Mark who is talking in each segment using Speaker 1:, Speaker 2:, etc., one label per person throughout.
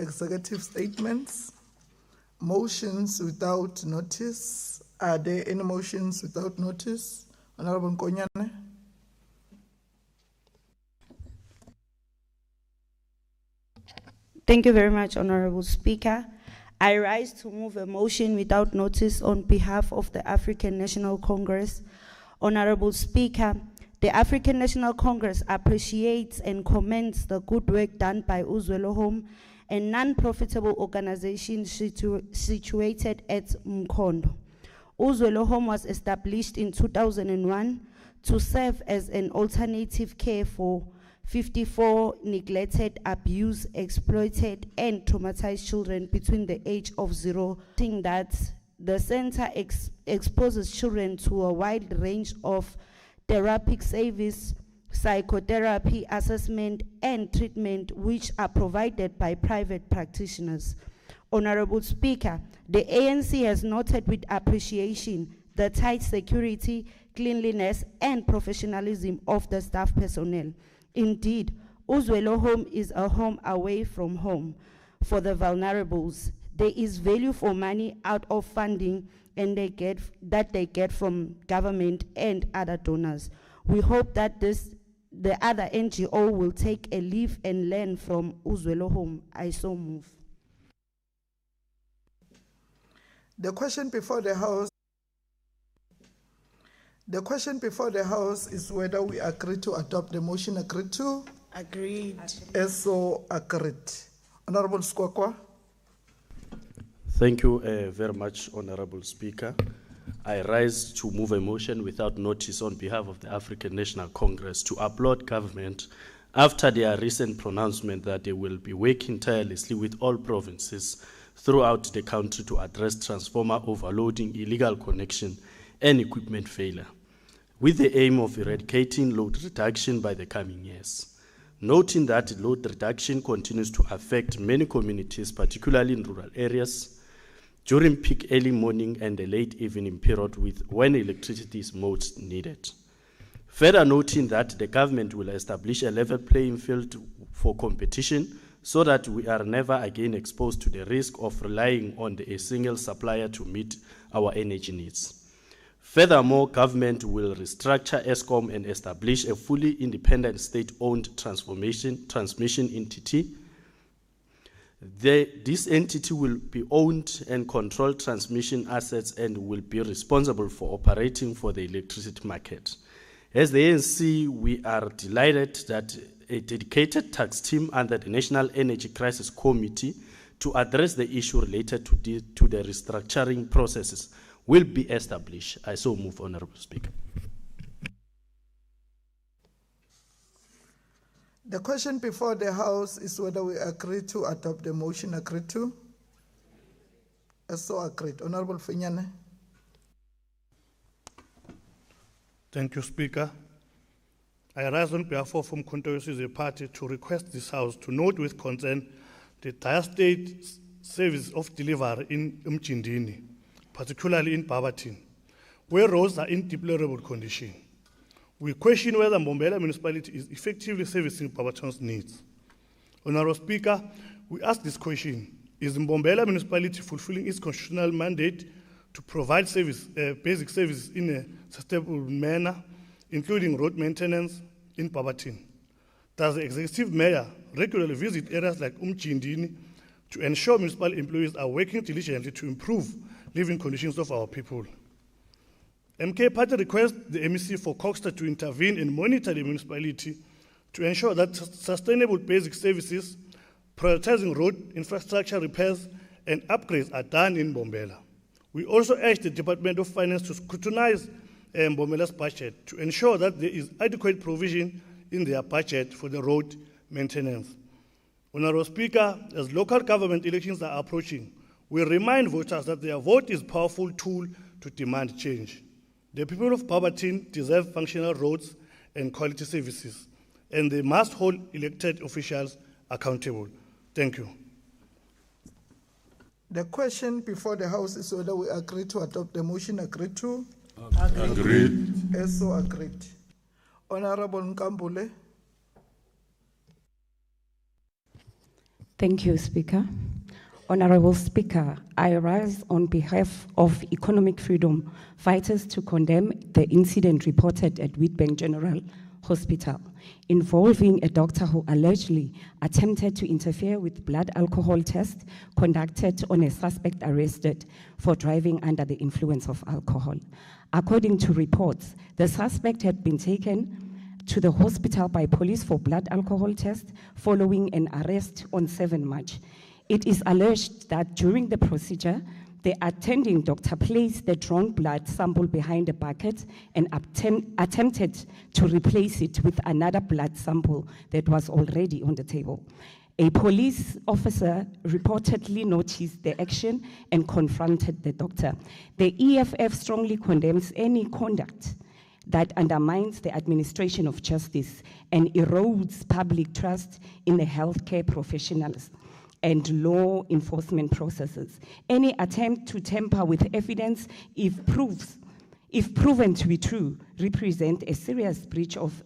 Speaker 1: executive statements. Motions without notice. Are there any motions without notice? Honorable Nkonyane.
Speaker 2: Thank you very much, Honorable Speaker. I rise to move a motion without notice on behalf of the African National Congress. Honorable Speaker, the African National Congress appreciates and commends the good work done by Uzwelo Home, a non-profitable organization situated at Mkhondo. Uzwelo Home was established in 2001 to serve as an alternative care for 54 neglected, abused, exploited, and traumatized children between the age of 0. That the center exposes children to a wide range of therapeutic service, psychotherapy, assessment, and treatment, which are provided by private practitioners. Honorable Speaker, the ANC has noted with appreciation the tight security, cleanliness, and professionalism of the staff personnel. Indeed, Uzwelo Home is a home away from home for the vulnerables. There is value for money out of funding and they get from government and other donors. We hope that the other NGO will take a leaf and learn from Uzwelo Home. I so move.
Speaker 1: The question before the House. The question before the House is whether we agree to adopt the motion. Agreed to?
Speaker 3: Agreed.
Speaker 1: So agreed. Honorable Skwakwa.
Speaker 4: Thank you very much, Honorable Speaker. I rise to move a motion without notice on behalf of the African National Congress to applaud government after their recent pronouncement that they will be working tirelessly with all provinces throughout the country to address transformer overloading, illegal connection, and equipment failure, with the aim of eradicating load reduction by the coming years. Noting that load reduction continues to affect many communities, particularly in rural areas, during peak early morning and the late evening period when electricity is most needed. Further noting that the government will establish a level playing field for competition so that we are never again exposed to the risk of relying on a single supplier to meet our energy needs. Furthermore, government will restructure ESCOM and establish a fully independent state-owned transmission entity. This entity will be owned and control transmission assets and will be responsible for operating for the electricity market. As the ANC, we are delighted that a dedicated tax team under the National Energy Crisis Committee to address the issue related to the restructuring processes will be established. I so move, Honorable Speaker.
Speaker 1: The question before the House is whether we agree to adopt the motion. Agreed to? So agreed. Honorable Finyane.
Speaker 5: Thank you, Speaker. I rise on behalf of Mkhonto as a party to request this House to note with concern the dire state service of delivery in Mchindini, particularly in Barberton, where roads are in deplorable condition. We question whether Mbombela municipality is effectively servicing Barberton's needs. Honorable Speaker, we ask this question: is Mbombela municipality fulfilling its constitutional mandate to provide basic services in a sustainable manner, including road maintenance in Barberton? Does the executive mayor regularly visit areas like Umchindini to ensure municipal employees are working diligently to improve living conditions of our people? MK Party requests the MEC for Coxter to intervene and monitor the municipality to ensure that sustainable basic services, prioritizing road infrastructure repairs and upgrades are done in Mbombela. We also urge the Department of Finance to scrutinize Mbombela's budget to ensure that there is adequate provision in their budget for the road maintenance. Honorable Speaker, as local government elections are approaching, we remind voters that their vote is a powerful tool to demand change. The people of Barberton deserve functional roads and quality services, and they must hold elected officials accountable. Thank you.
Speaker 1: The question before the House is whether we agree to adopt the motion. Agreed to?
Speaker 6: Agreed.
Speaker 1: So agreed. Honorable Nkambule.
Speaker 3: Thank you, Speaker. Honorable Speaker, I rise on behalf of economic freedom fighters to condemn the incident reported at Witbank General Hospital involving a doctor who allegedly attempted to interfere with blood alcohol test conducted on a suspect arrested for driving under the influence of alcohol. According to reports, the suspect had been taken to the hospital by police for blood alcohol test following an arrest on 7 March. It is alleged that during the procedure, the attending doctor placed the drawn blood sample behind a bucket and attempted to replace it with another blood sample that was already on the table. A police officer reportedly noticed the action and confronted the doctor. The EFF strongly condemns any conduct that undermines the administration of justice and erodes public trust in the healthcare professionals and law enforcement processes. Any attempt to tamper with evidence, if proven to be true, represent a serious breach of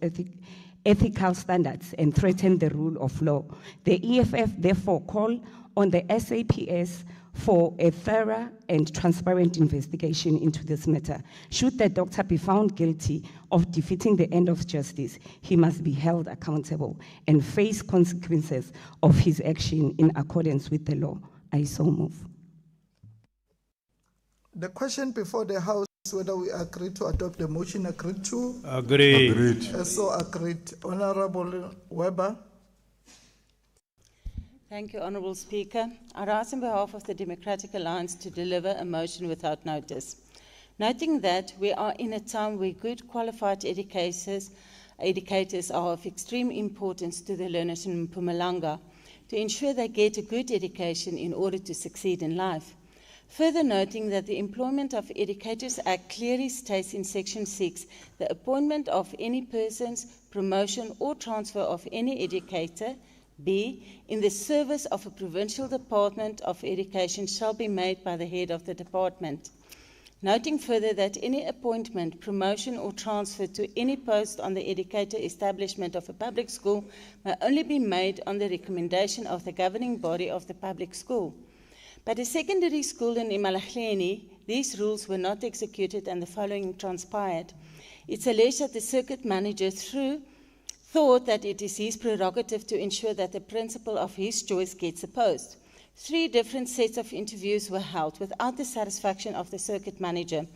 Speaker 3: ethical standards and threaten the rule of law. The EFF therefore call on the SAPS for a thorough and transparent investigation into this matter. Should the doctor be found guilty of defeating the end of justice, he must be held accountable and face consequences of his action in accordance with the law. I so move.
Speaker 1: The question before the House is whether we agree to adopt the motion. Agreed to?
Speaker 6: Agreed.
Speaker 1: So agreed. Honorable Weber.
Speaker 7: Thank you, Honourable Speaker. I rise on behalf of the Democratic Alliance to deliver a motion without notice. Noting that we are in a time where good qualified educators are of extreme importance to the learners in Mpumalanga to ensure they get a good education in order to succeed in life. Further noting that the Employment of Educators Act clearly states in Section 6, the appointment of any person's promotion or transfer of any educator B, in the service of a provincial department of education shall be made by the head of the department. Noting further that any appointment, promotion or transfer to any post on the educator establishment of a public school may only be made on the recommendation of the governing body of the public school. But a secondary school in Mpumalanga, these rules were not executed and the following transpired. It's alleged that the circuit manager thought that it is his prerogative to ensure that the principal of his choice gets a post. 3 different sets of interviews were held without the satisfaction of the circuit manager.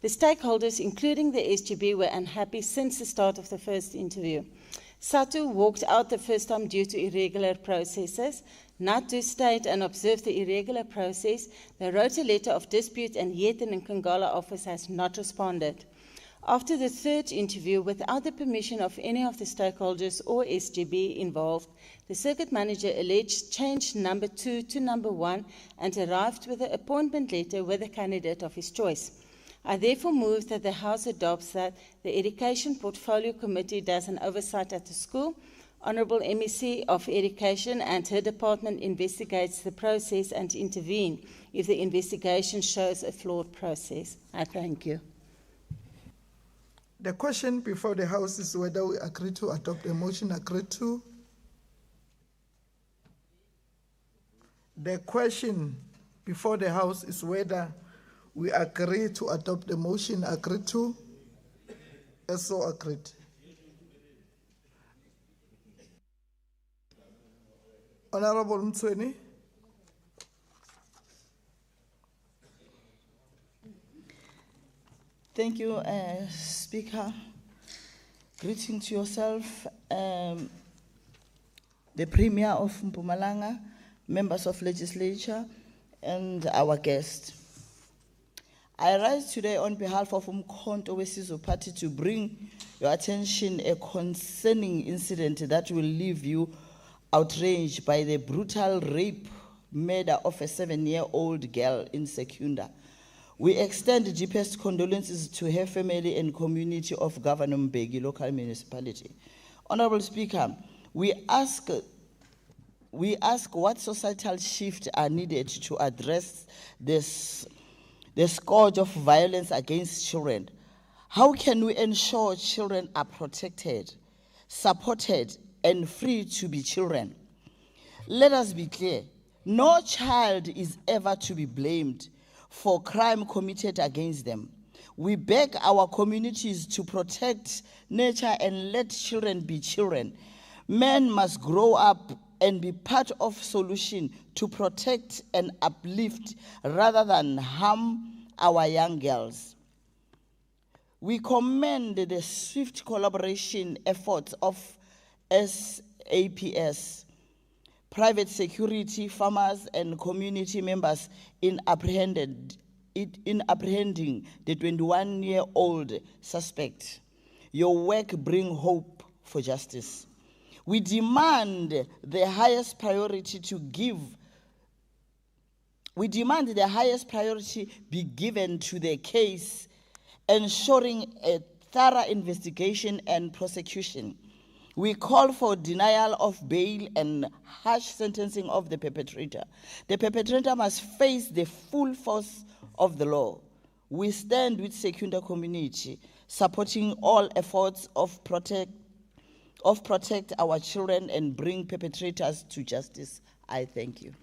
Speaker 7: The stakeholders, including the SGB, were unhappy since the start of the first interview. Satu walked out the first time due to irregular processes. Natu stayed and observed the irregular process. They wrote a letter of dispute and yet the Nkangala office has not responded. After the 3rd interview, without the permission of any of the stakeholders or SGB involved, the circuit manager alleged changed number 2 to number 1 and arrived with an appointment letter with a candidate of his choice. I therefore move that the House adopts that the Education Portfolio Committee does an oversight at the school. Honourable MEC of Education and her department investigates the process and intervene if the investigation shows a flawed process. I thank you.
Speaker 1: The question before the House is whether we agree to adopt the motion. Agreed to? The question before the House is whether we agree to adopt the motion. Agreed to? So agreed. Honorable Mtsweni.
Speaker 8: Thank you, Speaker. Greeting to yourself, the Premier of Mpumalanga, members of legislature, and our guest. I rise today on behalf of Umkhonto Wesizwe Party to bring your attention a concerning incident that will leave you outraged by the brutal rape murder of a 7-year-old girl in Secunda. We extend the deepest condolences to her family and community of Governor Mbeki local municipality. Honorable Speaker, we ask what societal shifts are needed to address the scourge of violence against children. How can we ensure children are protected, supported, and free to be children? Let us be clear. No child is ever to be blamed for crime committed against them. We beg our communities to protect nature and let children be children. Men must grow up and be part of solution to protect and uplift rather than harm our young girls. We commend the swift collaboration efforts of SAPS, private security, farmers, and community members in apprehending the 21-year-old suspect. Your work brings hope for justice. We demand the highest priority be given to the case, ensuring a thorough investigation and prosecution. We call for denial of bail and harsh sentencing of the perpetrator. The perpetrator must face the full force of the law. We stand with Secunda community, supporting all efforts of protect our children and bring perpetrators to justice. I thank you.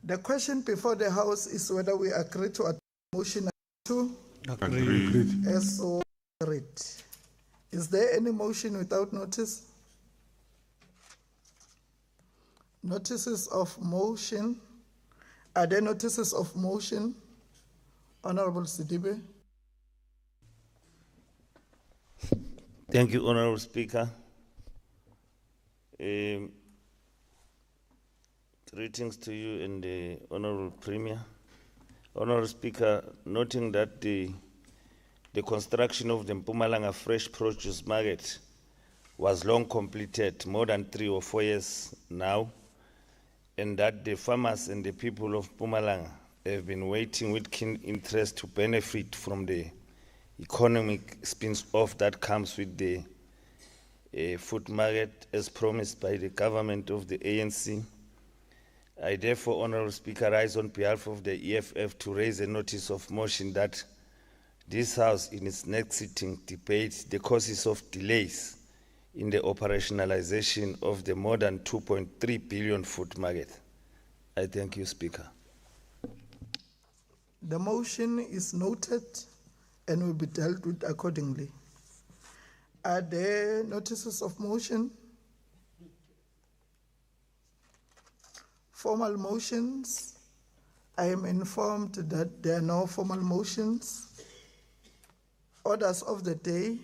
Speaker 1: The question before the House is whether we agree to adopt motion to
Speaker 6: Agreed.
Speaker 1: as so agreed. Is there any motion without notice? Notices of motion. Are there notices of motion? Honorable Sidibe.
Speaker 9: Thank you, Honorable Speaker. Greetings to you and the Honorable Premier. Honorable Speaker, noting that the construction of the Mpumalanga fresh produce market was long completed, more than 3 or 4 years now, and that the farmers and the people of Mpumalanga have been waiting with keen interest to benefit from the economic spin-off that comes with the food market as promised by the government of the ANC. I therefore, Honorable Speaker, rise on behalf of the EFF to raise a notice of motion that this House, in its next sitting, debates the causes of delays in the operationalization of the more than 2.3 billion food market. I thank you, Speaker.
Speaker 1: The motion is noted and will be dealt with accordingly. Are there notices of motion? Formal motions? I am informed that there are no formal motions. Orders of the day.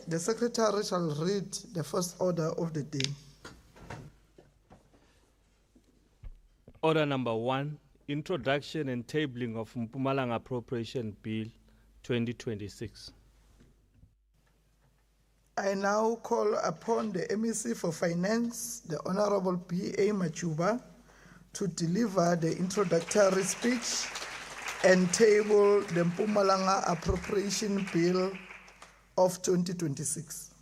Speaker 1: The Secretary shall read the first order of the day.
Speaker 10: Order number 1, introduction and tabling of Mpumalanga Appropriation Bill 2026.
Speaker 1: I now call upon the MEC for Finance, the Honorable B.A. Machuba, to deliver the introductory speech and table the Mpumalanga Appropriation Bill of 2026.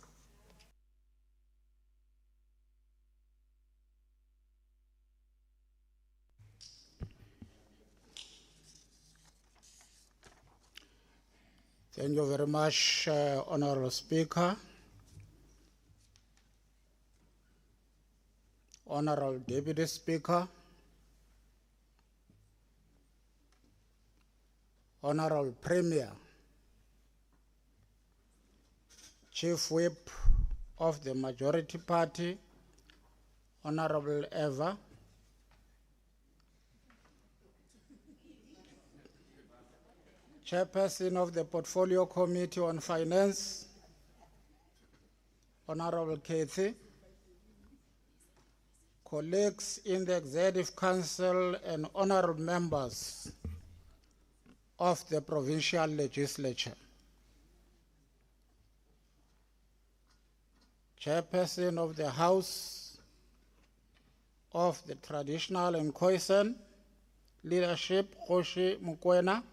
Speaker 11: Thank you very much, Honorable Speaker. Honorable Deputy Speaker, Honorable Premier, Chief Whip of the Majority Party, Honorable Eva, Chairperson of the Portfolio Committee on Finance, Honorable Kathy, colleagues in the Executive Council and honorable members of the Provincial Legislature. Chairperson of the House of the Traditional and Khoisan Leadership, Kgoshi Mokoena,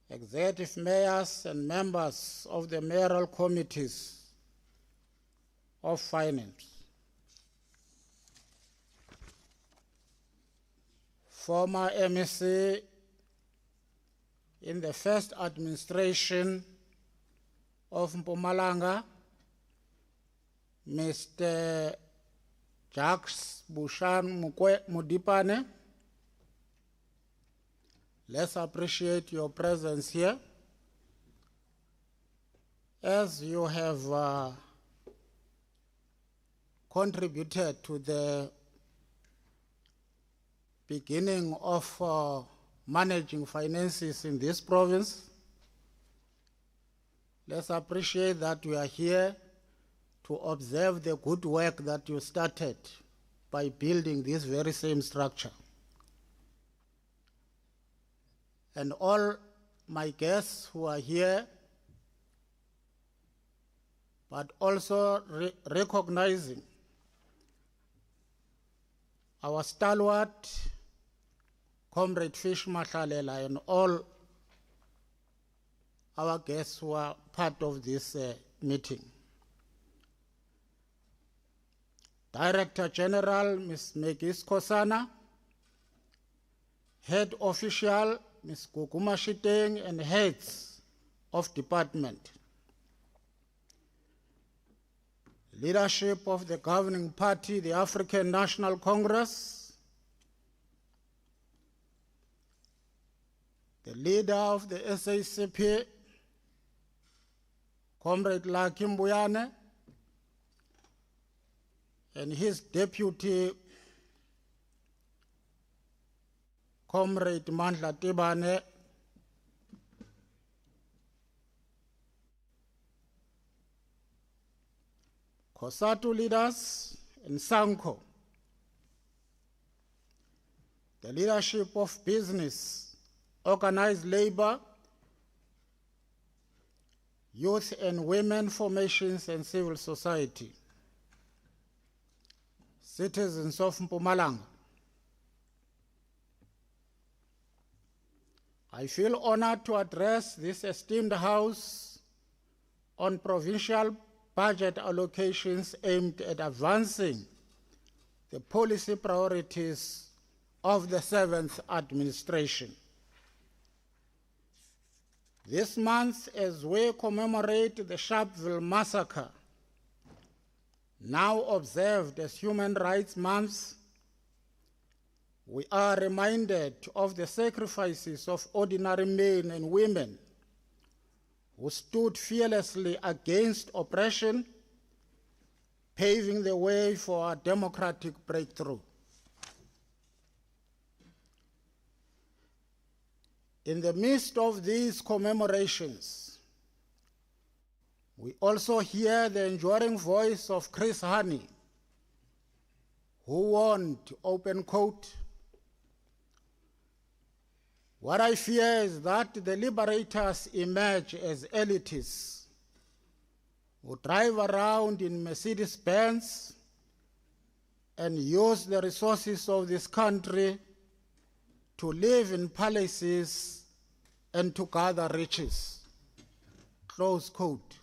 Speaker 11: executive mayors and members of the mayoral committees of finance, former MEC in the first administration of Mpumalanga, Mr. Jacques Bushan Mudipane, let's appreciate your presence here. As you have contributed to the beginning of managing finances in this province, let's appreciate that we are here to observe the good work that you started by building this very same structure. And all my guests who are here, but also recognizing our stalwart, Comrade Fish Mahlalela, and all our guests who are part of this meeting. Director General, Ms. Megis Kosana, Head Official, Ms. Kukuma Shiteng, and heads of department. Leadership of the governing party, the African National Congress, the leader of the SACP, Comrade Lucky Mbuyane, and his deputy, Comrade Mandla Tibane, COSATU leaders, and SANCO, the leadership of business, organized labor, youth and women formations, and civil society, citizens of Mpumalanga. I feel honored to address this esteemed House on provincial budget allocations aimed at advancing the policy priorities of the 7th administration. This month, as we commemorate the Sharpeville massacre, now observed as Human Rights Month, we are reminded of the sacrifices of ordinary men and women who stood fearlessly against oppression, paving the way for a democratic breakthrough. In the midst of these commemorations, we also hear the enduring voice of Chris Hani, who warned, open quote, "What I fear is that the liberators emerge as elitists who drive around in Mercedes-Benz and use the resources of this country to live in palaces and to gather riches." Close quote.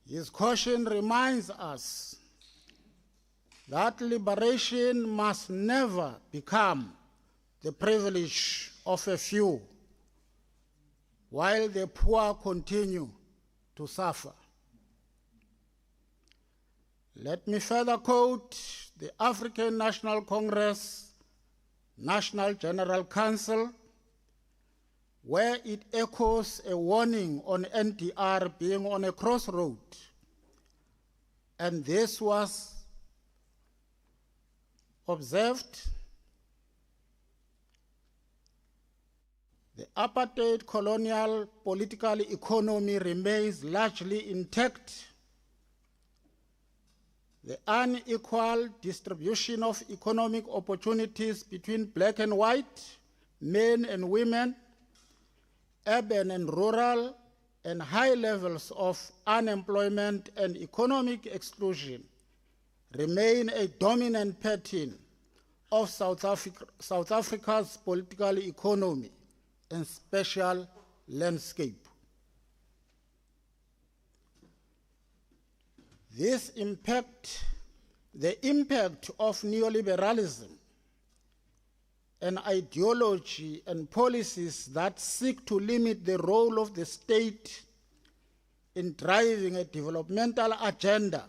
Speaker 11: His caution reminds us that liberation must never become the privilege of a few, while the poor continue to suffer. Let me further quote the African National Congress National General Council, where it echoes a warning on NDR being on a crossroad. And this was observed. The apartheid colonial political economy remains largely intact. The unequal distribution of economic opportunities between black and white, men and women, urban and rural, and high levels of unemployment and economic exclusion remain a dominant pattern of South Africa's political economy and special landscape. The impact of neoliberalism, an ideology and policies that seek to limit the role of the state in driving a developmental agenda,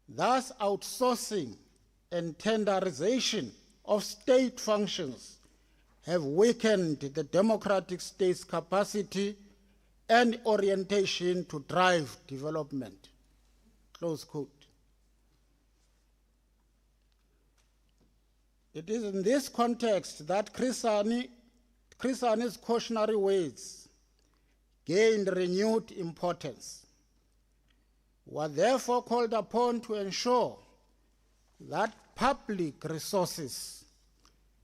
Speaker 11: thus outsourcing and tenderization of state functions have weakened the democratic state's capacity and orientation to drive development. Close quote. It is in this context that Chris Sani's cautionary words gained renewed importance. We are therefore called upon to ensure that public resources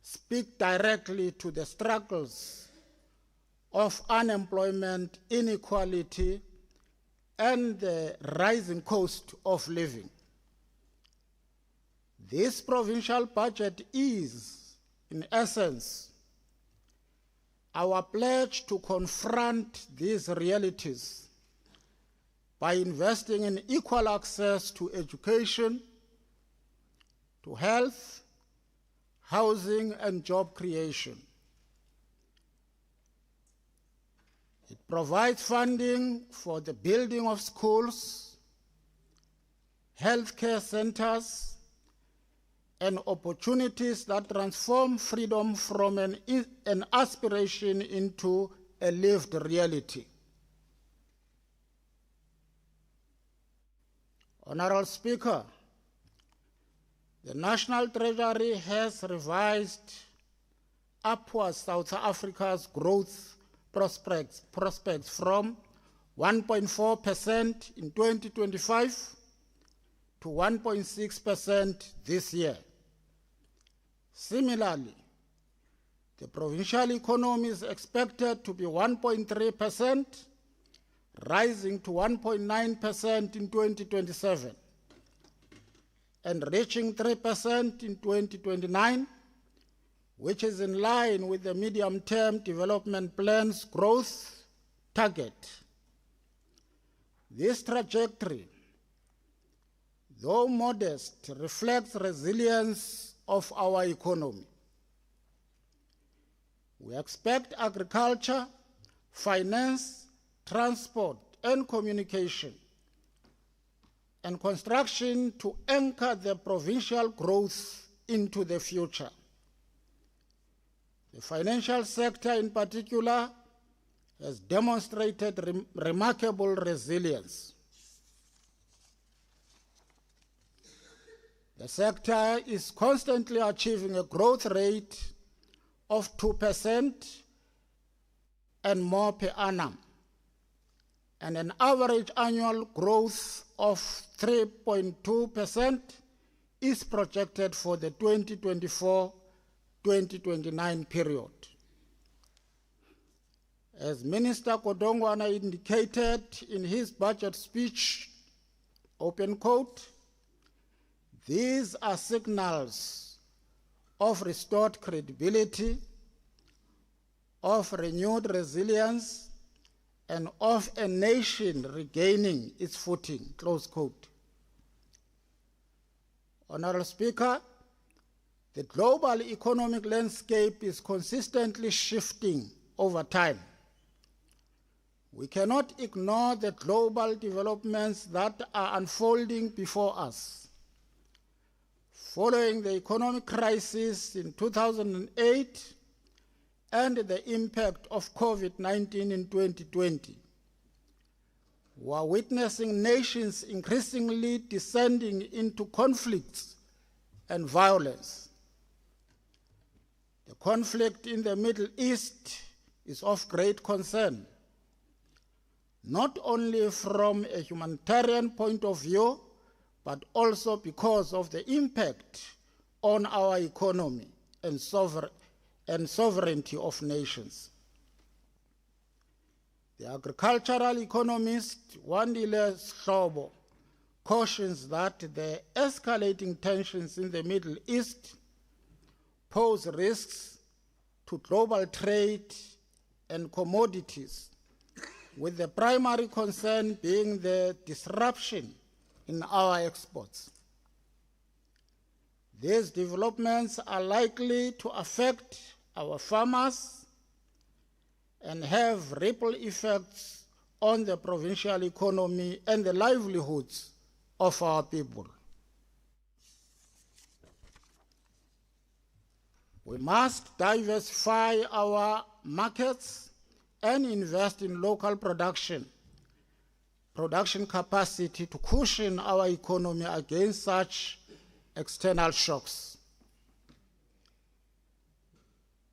Speaker 11: speak directly to the struggles of unemployment, inequality, and the rising cost of living. This provincial budget is, in essence, our pledge to confront these realities by investing in equal access to education, to health, housing, and job creation. It provides funding for the building of schools, healthcare centers, and opportunities that transform freedom from an aspiration into a lived reality. Honorable Speaker, the National Treasury has revised upwards South Africa's growth prospects from 1.4% in 2025 to 1.6% this year. Similarly, the provincial economy is expected to be 1.3%, rising to 1.9% in 2027, and reaching 3% in 2029, which is in line with the medium-term development plan's growth target. This trajectory, though modest, reflects resilience of our economy. We expect agriculture, finance, transport, and communication, and construction to anchor the provincial growth into the future. The financial sector in particular has demonstrated remarkable resilience. The sector is constantly achieving a growth rate of 2% and more per annum, and an average annual growth of 3.2% is projected for the 2024-2029 period. As Minister Kodongwana indicated in his budget speech, open quote, "These are signals of restored credibility, of renewed resilience, and of a nation regaining its footing," close quote. Honorable Speaker, the global economic landscape is consistently shifting over time. We cannot ignore the global developments that are unfolding before us. Following the economic crisis in 2008 and the impact of COVID-19 in 2020, we are witnessing nations increasingly descending into conflicts and violence. The conflict in the Middle East is of great concern, not only from a humanitarian point of view, but also because of the impact on our economy and sovereignty of nations. The agricultural economist Wandile Hlobo cautions that the escalating tensions in the Middle East pose risks to global trade and commodities, with the primary concern being the disruption in our exports. These developments are likely to affect our farmers and have ripple effects on the provincial economy and the livelihoods of our people. We must diversify our markets and invest in local production capacity to cushion our economy against such external shocks.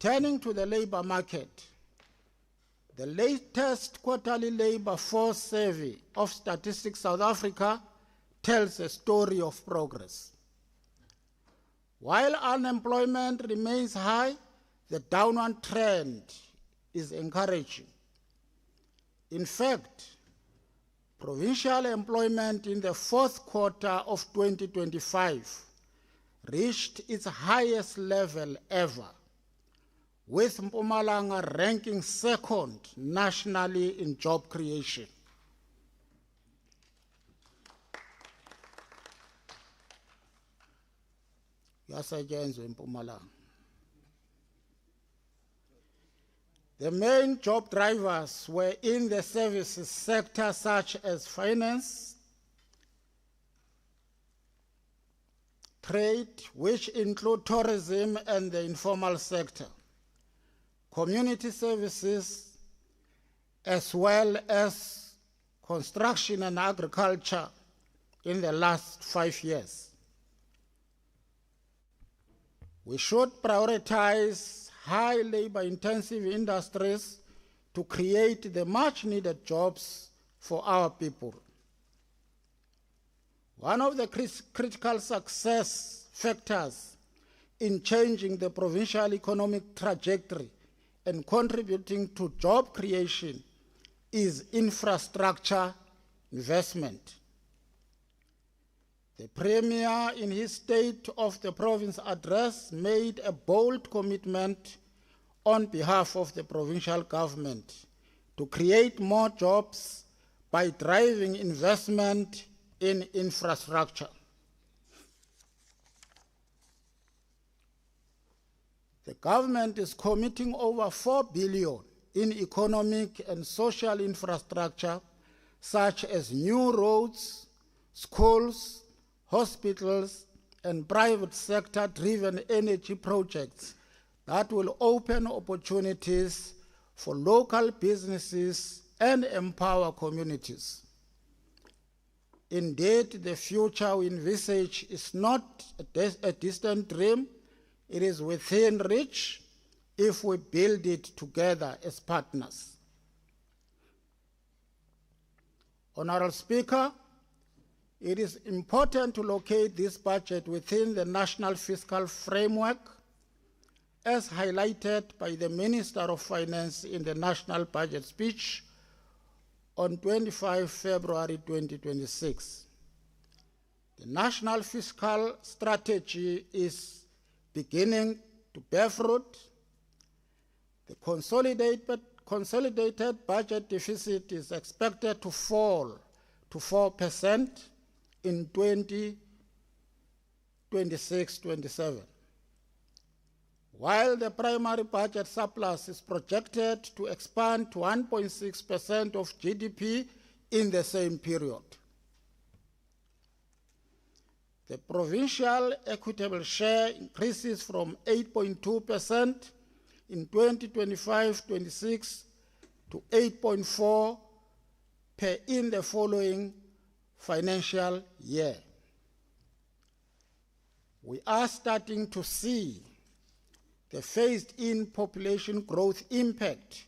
Speaker 11: Turning to the labor market, the latest quarterly labor force survey of Statistics South Africa tells a story of progress. While unemployment remains high, the downward trend is encouraging. In fact, provincial employment in the fourth quarter of 2025 reached its highest level ever, with Mpumalanga ranking second nationally in job creation. Yasayenzo in Mpumalanga. The main job drivers were in the services sector such as finance, trade, which include tourism and the informal sector, community services, as well as construction and agriculture in the last 5 years. We should prioritize high labor-intensive industries to create the much-needed jobs for our people. One of the critical success factors in changing the provincial economic trajectory and contributing to job creation is infrastructure investment. The Premier, in his State of the Province address, made a bold commitment on behalf of the provincial government to create more jobs by driving investment in infrastructure. The government is committing over 4 billion in economic and social infrastructure, such as new roads, schools, hospitals, and private sector-driven energy projects that will open opportunities for local businesses and empower communities. Indeed, the future we envisage is not a distant dream. It is within reach if we build it together as partners. Honorable Speaker, it is important to locate this budget within the national fiscal framework, as highlighted by the Minister of Finance in the National Budget Speech on 25 February 2026. The National Fiscal Strategy is beginning to bear fruit. The consolidated budget deficit is expected to fall to 4% in 2026-27, while the primary budget surplus is projected to expand to 1.6% of GDP in the same period. The provincial equitable share increases from 8.2% in 2025-26 to 8.4% in the following financial year. We are starting to see the phased-in population growth impact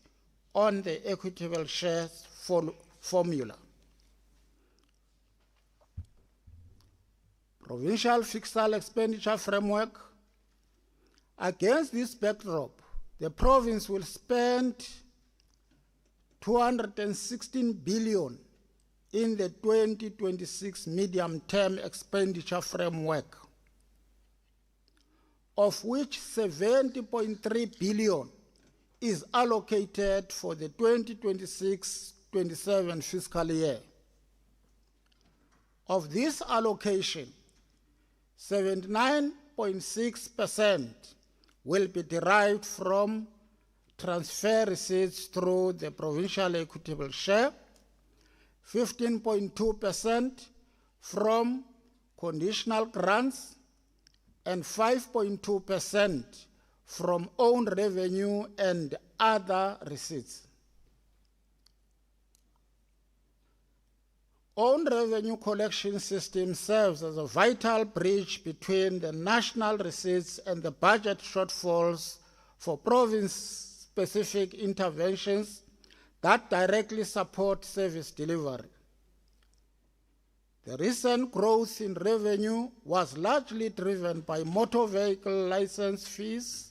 Speaker 11: on the equitable shares formula. Provincial fiscal expenditure framework. Against this backdrop, the province will spend 216 billion in the 2026 medium-term expenditure framework, of which 70.3 billion is allocated for the 2026-27 fiscal year. Of this allocation, 79.6% will be derived from transfer receipts through the provincial equitable share, 15.2% from conditional grants, and 5.2% from own revenue and other receipts. Own revenue collection system serves as a vital bridge between the national receipts and the budget shortfalls for province-specific interventions that directly support service delivery. The recent growth in revenue was largely driven by motor vehicle license fees,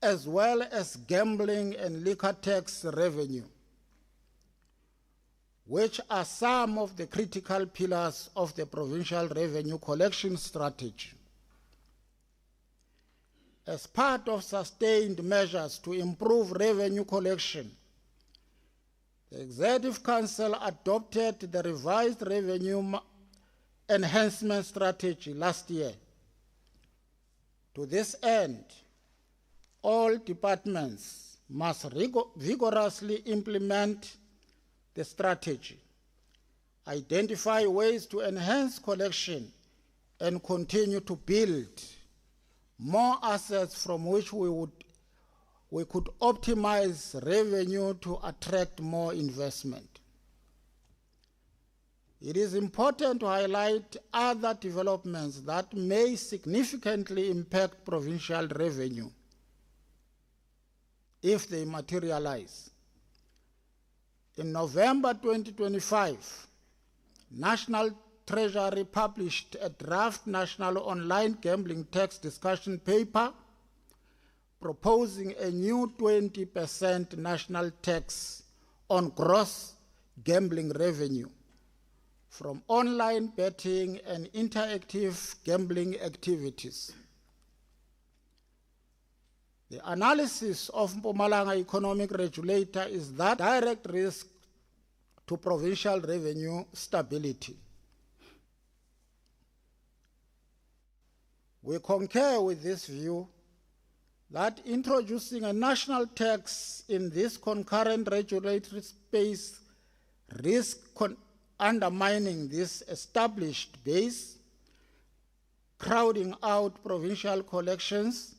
Speaker 11: as well as gambling and liquor tax revenue, which are some of the critical pillars of the provincial revenue collection strategy. As part of sustained measures to improve revenue collection, the Executive Council adopted the revised revenue enhancement strategy last year. To this end, all departments must vigorously implement the strategy, identify ways to enhance collection, and continue to build more assets from which we could optimize revenue to attract more investment. It is important to highlight other developments that may significantly impact provincial revenue if they materialize. In November 2025, National Treasury published a draft national online gambling tax discussion paper proposing a new 20% national tax on gross gambling revenue from online betting and interactive gambling activities. The analysis of Mpumalanga economic regulator is that direct risk to provincial revenue stability. We concur with this view that introducing a national tax in this concurrent regulatory space risks undermining this established base, crowding out provincial collections,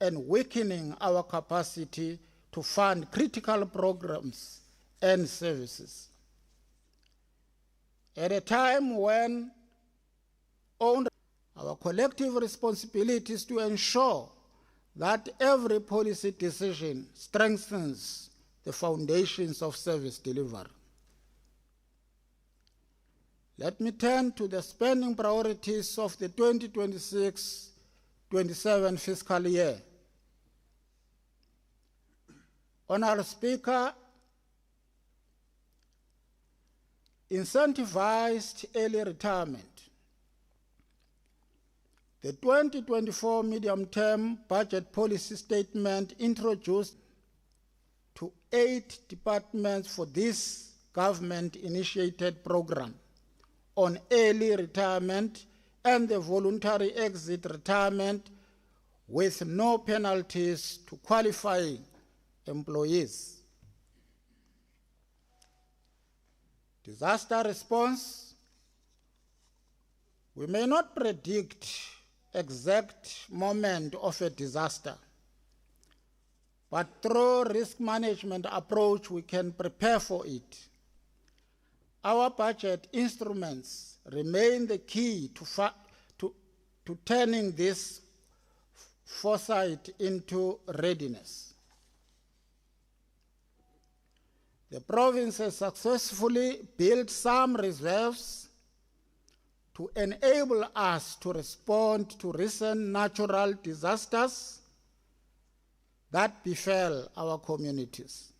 Speaker 11: and weakening our capacity to fund critical programs and services. At a time when our collective responsibility is to ensure that every policy decision strengthens the foundations of service delivery. Let me turn to the spending priorities of the 2026-27 fiscal year. Honourable Speaker, incentivized early retirement. The 2024 medium-term budget policy statement introduced to 8 departments for this government-initiated program on early retirement and the voluntary exit retirement with no penalties to qualifying employees. Disaster response. We may not predict exact moment of a disaster, but through risk management approach we can prepare for it. Our budget instruments remain the key to turning this foresight into readiness. The province has successfully built some reserves to enable us to respond to recent natural disasters that befell our communities.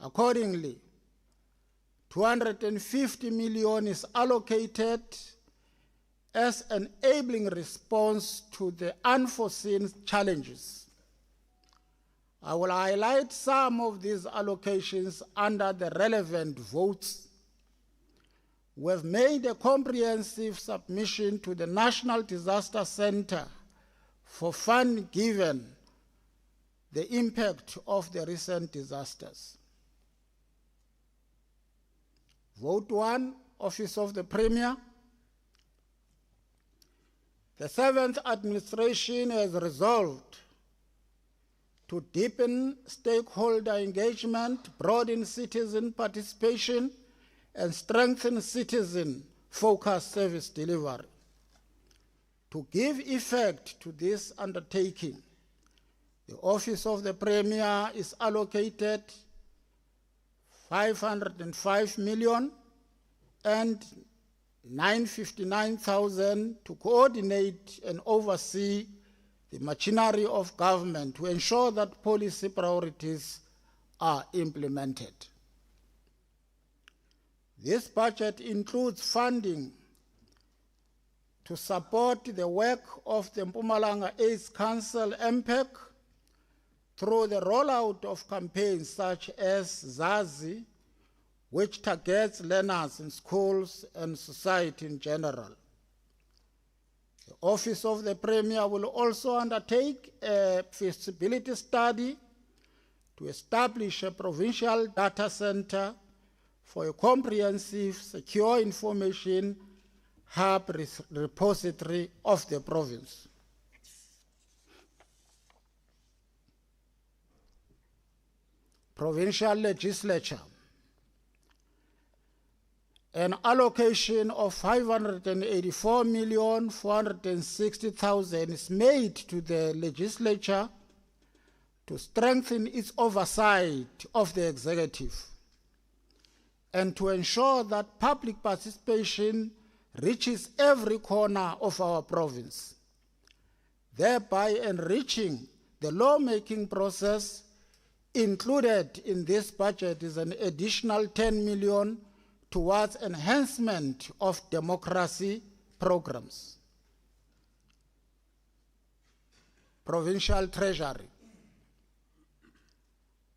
Speaker 11: Accordingly, 250 million is allocated as an enabling response to the unforeseen challenges. I will highlight some of these allocations under the relevant votes. We have made a comprehensive submission to the National Disaster Center for funding given the impact of the recent disasters. Vote 1, Office of the Premier. The 7th administration has resolved to deepen stakeholder engagement, broaden citizen participation, and strengthen citizen-focused service delivery. To give effect to this undertaking, the Office of the Premier is allocated 505 million and 959,000 to coordinate and oversee the machinery of government to ensure that policy priorities are implemented. This budget includes funding to support the work of the Mpumalanga AIDS Council, MPEC, through the rollout of campaigns such as Zazi, which targets learners in schools and society in general. The Office of the Premier will also undertake a feasibility study to establish a provincial data center for a comprehensive, secure information hub repository of the province. Provincial legislature. An allocation of 584,460,000 is made to the legislature to strengthen its oversight of the executive and to ensure that public participation reaches every corner of our province, thereby enriching the lawmaking process. Included in this budget is an additional 10 million towards enhancement of democracy programs. Provincial Treasury.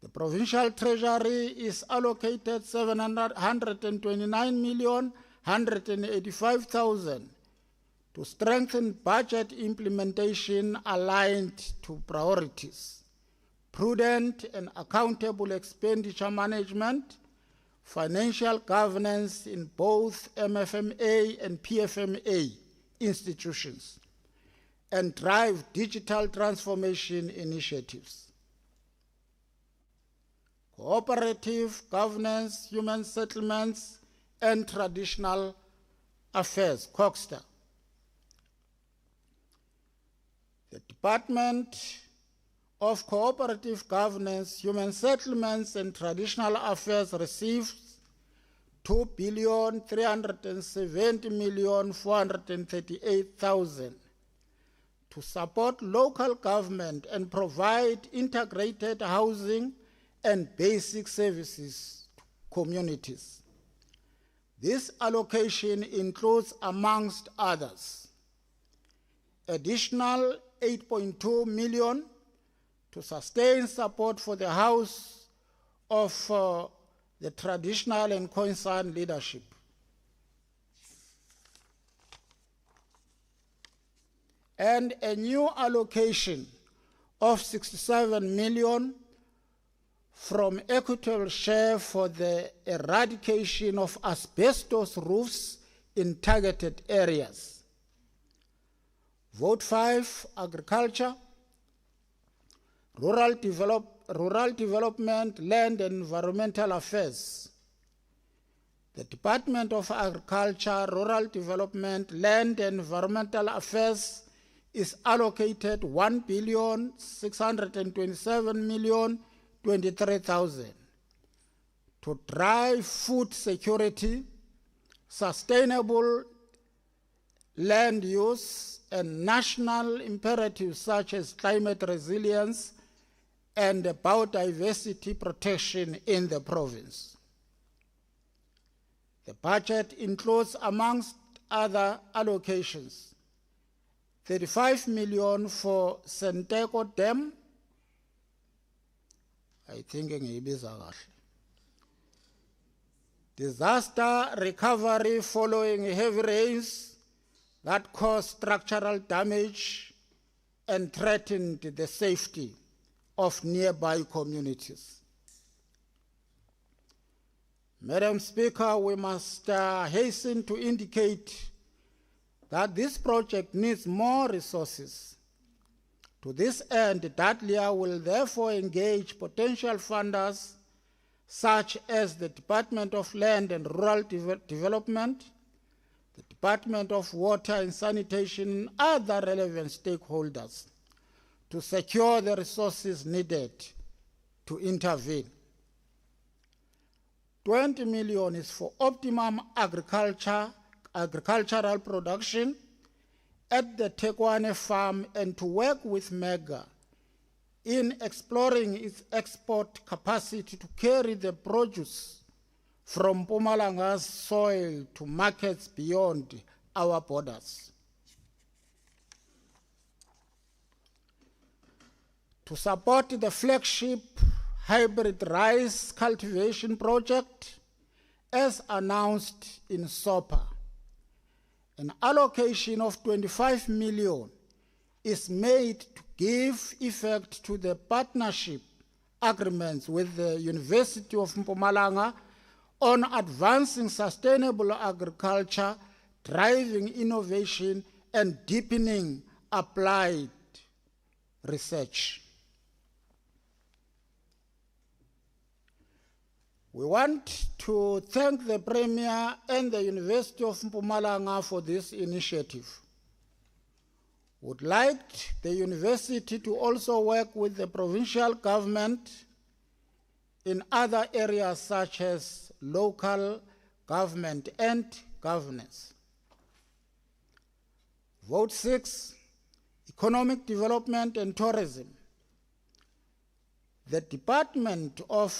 Speaker 11: The Provincial Treasury is allocated 729,185,000 to strengthen budget implementation aligned to priorities, prudent and accountable expenditure management, financial governance in both MFMA and PFMA institutions, and drive digital transformation initiatives. Cooperative governance, human settlements, and traditional affairs, COGSTA. The Department of Cooperative Governance, Human Settlements, and Traditional Affairs receives 2,370,438,000 to support local government and provide integrated housing and basic services to communities. This allocation includes, amongst others, additional 8.2 million to sustain support for the House of the Traditional and Concerned Leadership. And a new allocation of 67 million from equitable share for the eradication of asbestos roofs in targeted areas. Vote 5, Agriculture. Rural Development, Land and Environmental Affairs. The Department of Agriculture, Rural Development, Land and Environmental Affairs is allocated 1,627,023,000 to drive food security, sustainable land use, and national imperatives such as climate resilience and biodiversity protection in the province. The budget includes, amongst other allocations, 35 million for Senteko Dam, I think disaster recovery following heavy rains that caused structural damage and threatened the safety of nearby communities. Madam Speaker, we must hasten to indicate that this project needs more resources. To this end, DATLIA will therefore engage potential funders such as the Department of Land and Rural Development, the Department of Water and Sanitation, and other relevant stakeholders to secure the resources needed to intervene. 20 million is for optimum agricultural production at the Tekwane farm and to work with MEGA in exploring its export capacity to carry the produce from Mpumalanga's soil to markets beyond our borders. To support the flagship hybrid rice cultivation project, as announced in SOPA, an allocation of 25 million is made to give effect to the partnership agreements with the University of Mpumalanga on advancing sustainable agriculture, driving innovation, and deepening applied research. We want to thank the Premier and the University of Mpumalanga for this initiative. Would like the university to also work with the provincial government in other areas such as local government and governance. Vote 6, economic development and tourism. The Department of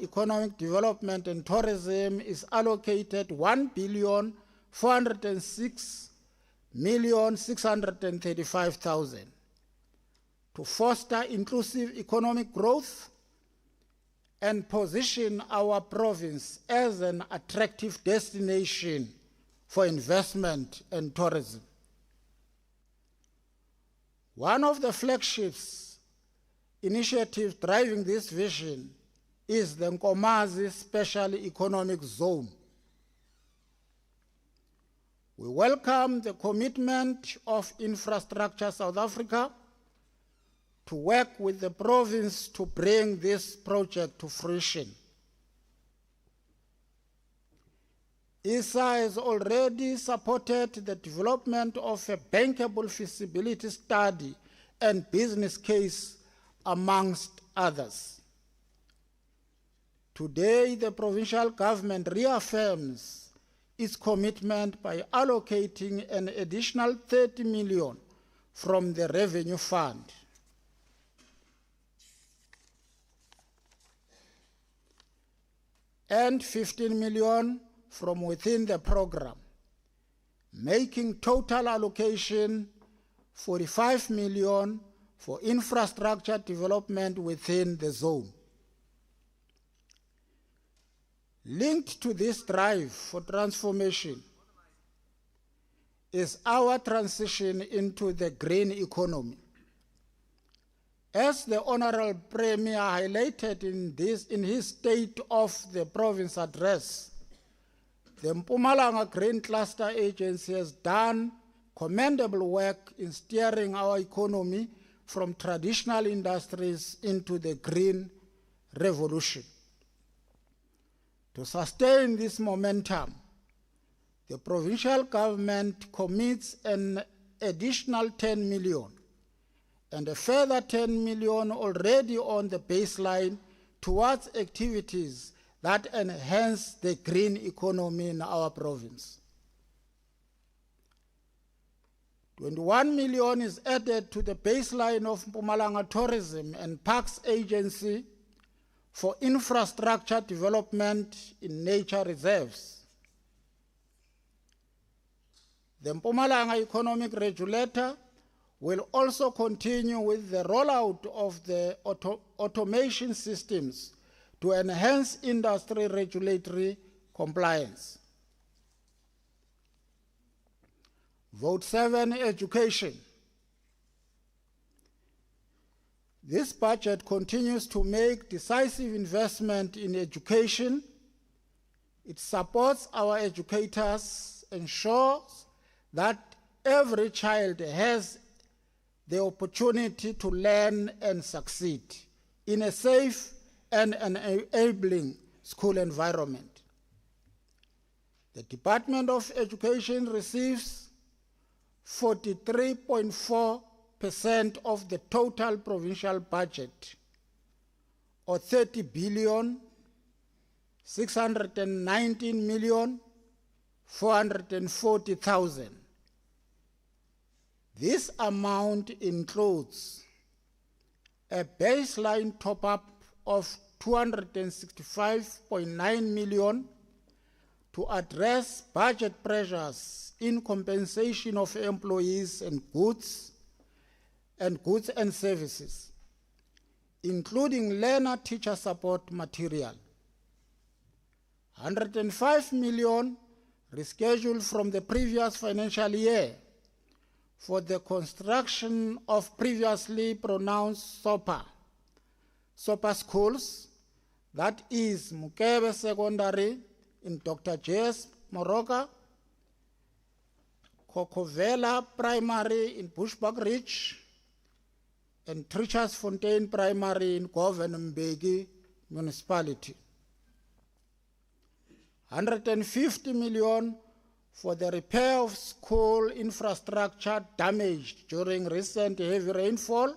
Speaker 11: Economic Development and Tourism is allocated 1,406,635,000 to foster inclusive economic growth and position our province as an attractive destination for investment and tourism. One of the flagships initiatives driving this vision is the Nkomazi Special Economic Zone. We welcome the commitment of Infrastructure South Africa to work with the province to bring this project to fruition. ISA has already supported the development of a bankable feasibility study and business case, amongst others. Today, the provincial government reaffirms its commitment by allocating an additional 30 million from the revenue fund. And 15 million from within the program, making total allocation 45 million for infrastructure development within the zone. Linked to this drive for transformation is our transition into the green economy. As the Honorable Premier highlighted in his State of the Province address, the Mpumalanga Green Cluster Agency has done commendable work in steering our economy from traditional industries into the green revolution. To sustain this momentum, the provincial government commits an additional 10 million and a further 10 million already on the baseline towards activities that enhance the green economy in our province. 21 million is added to the baseline of Mpumalanga Tourism and Parks Agency for infrastructure development in nature reserves. The Mpumalanga Economic Regulator will also continue with the rollout of the automation systems to enhance industry regulatory compliance. Vote 7, education. This budget continues to make decisive investment in education, It supports our educators, ensures that every child has the opportunity to learn and succeed in a safe and enabling school environment. The Department of Education receives 43.4% of the total provincial budget, or 30 billion 619 million 440,000. This amount includes a baseline top-up of 265.9 million to address budget pressures in compensation of employees and goods and services, including learner-teacher support material. 105 million rescheduled from the previous financial year for the construction of previously pronounced SOPA schools, that is Mukebe Secondary in Dr. J.S. Moroka, Kokovela Primary in Bushbuck Ridge, and Trichas Fontaine Primary in Govan Mbeki Municipality. 150 million for the repair of school infrastructure damaged during recent heavy rainfall,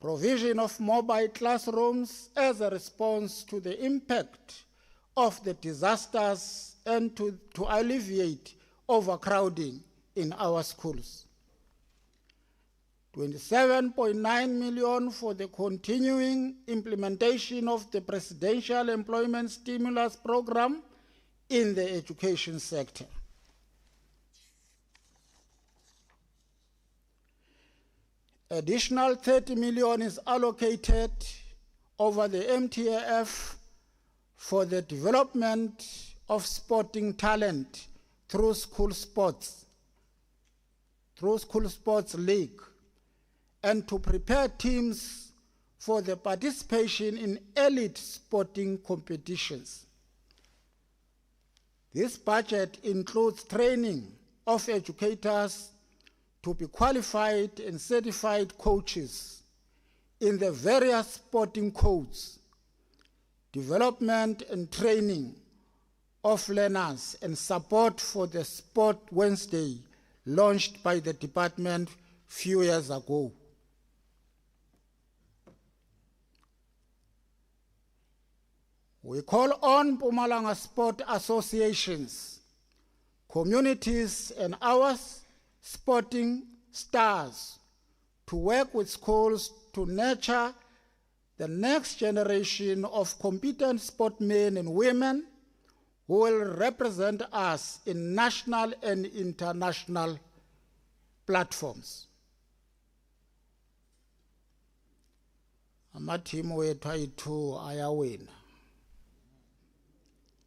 Speaker 11: provision of mobile classrooms as a response to the impact of the disasters and to alleviate overcrowding in our schools. 27.9 million for the continuing implementation of the Presidential Employment Stimulus Program in the education sector. Additional 30 million is allocated over the MTAF for the development of sporting talent through school sports league, and to prepare teams for the participation in elite sporting competitions. This budget includes training of educators to be qualified and certified coaches in the various sporting codes, development and training of learners, and support for the Sport Wednesday launched by the department few years ago. We call on Mpumalanga sport associations, communities, and our sporting stars to work with schools to nurture the next generation of competent sportsmen and women who will represent us in national and international platforms. Amateam wethu ayi-2 ayawina.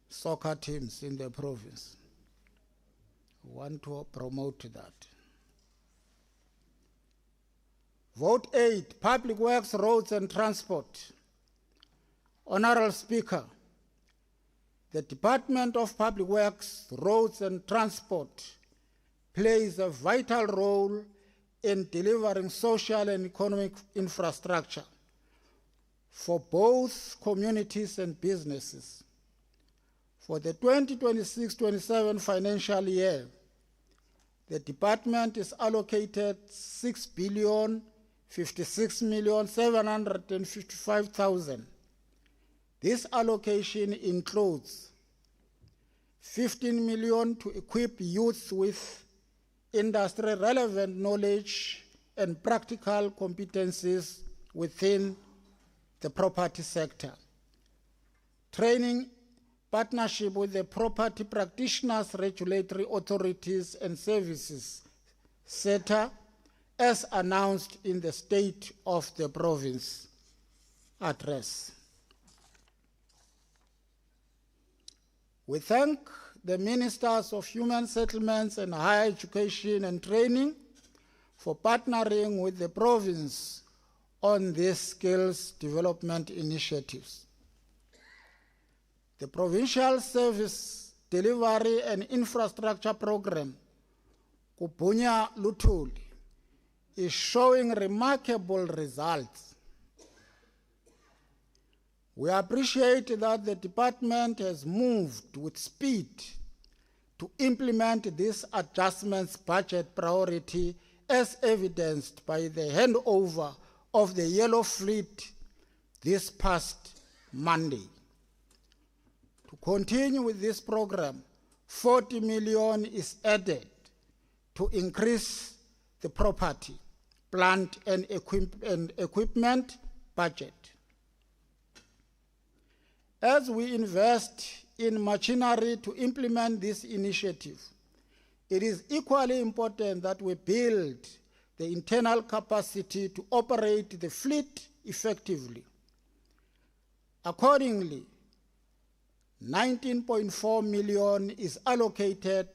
Speaker 11: Soccer teams in the province. We want to promote that. Vote 8, Public Works, Roads and Transport. Honorable Speaker, the Department of Public Works, Roads and Transport plays a vital role in delivering social and economic infrastructure for both communities and businesses. For the 2026-27 financial year, the department is allocated 6,056,755,000. This allocation includes 15 million to equip youth with industry-relevant knowledge and practical competencies within the property sector. Training partnership with the property practitioners, regulatory authorities and services sector, as announced in the State of the Province address. We thank the Ministers of Human Settlements and Higher Education and Training for partnering with the province on these skills development initiatives. The Provincial Service Delivery and Infrastructure Program, Kupunya Lutuli, is showing remarkable results. We appreciate that the department has moved with speed to implement this adjustments budget priority, as evidenced by the handover of the Yellow Fleet this past Monday. To continue with this program, 40 million is added to increase the property, plant and equipment budget. As we invest in machinery to implement this initiative, it is equally important that we build the internal capacity to operate the fleet effectively. Accordingly, 19.4 million is allocated